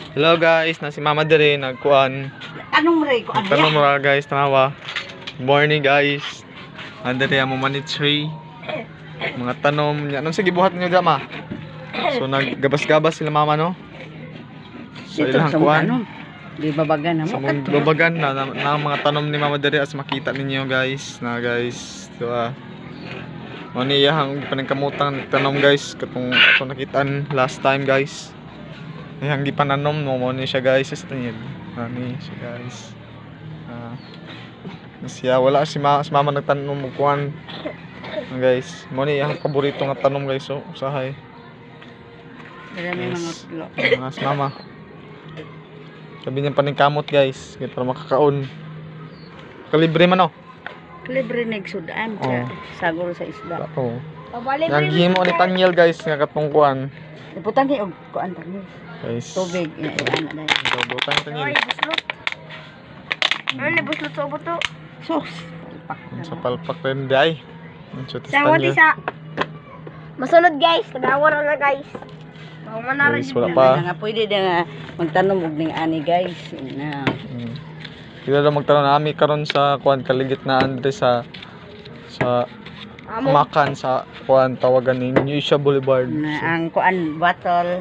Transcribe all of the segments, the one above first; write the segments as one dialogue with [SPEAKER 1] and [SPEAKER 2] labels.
[SPEAKER 1] Hello guys, na si Mama dire nagkuan.
[SPEAKER 2] Anong ray ko?
[SPEAKER 1] Tanong mo guys, tanawa. Good morning guys. Andre mo manitsoy. Mga tanom niya. Anong sige buhat niyo dama? So naggabas-gabas sila mama no? So
[SPEAKER 2] Dito
[SPEAKER 1] ilang
[SPEAKER 2] sa
[SPEAKER 1] kuan.
[SPEAKER 2] ano? Di babagan na
[SPEAKER 1] Sa
[SPEAKER 2] mo.
[SPEAKER 1] mong babagan na mga tanom ni Mama dire as makita ninyo guys. Na guys. So mo niya hang paningkamutan tanom guys katong ato nakitaan last time guys. Yang gipananom mo ni siya guys sa tingin. Ani siya guys. Siya wala si mama nagtanom mo kuan. Guys, mo ni ang paborito nga tanom guys so usahay.
[SPEAKER 2] Marami mga
[SPEAKER 1] Yes.
[SPEAKER 2] kilo.
[SPEAKER 1] Mas mama. Sabi niya paningkamot guys, kaya para makakaon. Kalibre man oh.
[SPEAKER 2] Libre nagsudaan
[SPEAKER 1] Oo.
[SPEAKER 2] sagol sa isda.
[SPEAKER 1] Oo. Yang himo ni Tanyel guys nga katong kuan.
[SPEAKER 2] Iputan ni og kuan tani.
[SPEAKER 1] Guys.
[SPEAKER 2] Tubig ina ana dai.
[SPEAKER 1] Butan Tanyel.
[SPEAKER 3] buslot. Ano buslot sa buto?
[SPEAKER 2] Sos.
[SPEAKER 1] Sa palpak rin di ay. Sa
[SPEAKER 3] Sa
[SPEAKER 1] Tanyel.
[SPEAKER 3] sa. Masunod guys, tagawar na guys. Mao na rin.
[SPEAKER 1] Guys, wala pa.
[SPEAKER 2] Nga pwede na nga magtanom og ning ani guys. Na.
[SPEAKER 1] Sila daw magtanong nami karon sa kuan kaligit na Andre sa
[SPEAKER 3] Amo.
[SPEAKER 1] makan sa kuan tawagan ni New Asia Boulevard.
[SPEAKER 2] Na ang kuan bottle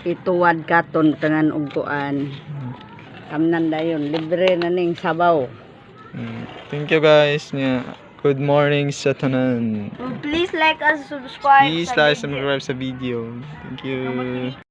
[SPEAKER 2] ituwad katon tangan og kuan. Kamnan dayon libre na ning sabaw.
[SPEAKER 1] Thank you guys. Good morning sa tanan.
[SPEAKER 3] Please like us, subscribe.
[SPEAKER 1] Please like and subscribe sa video. Thank you.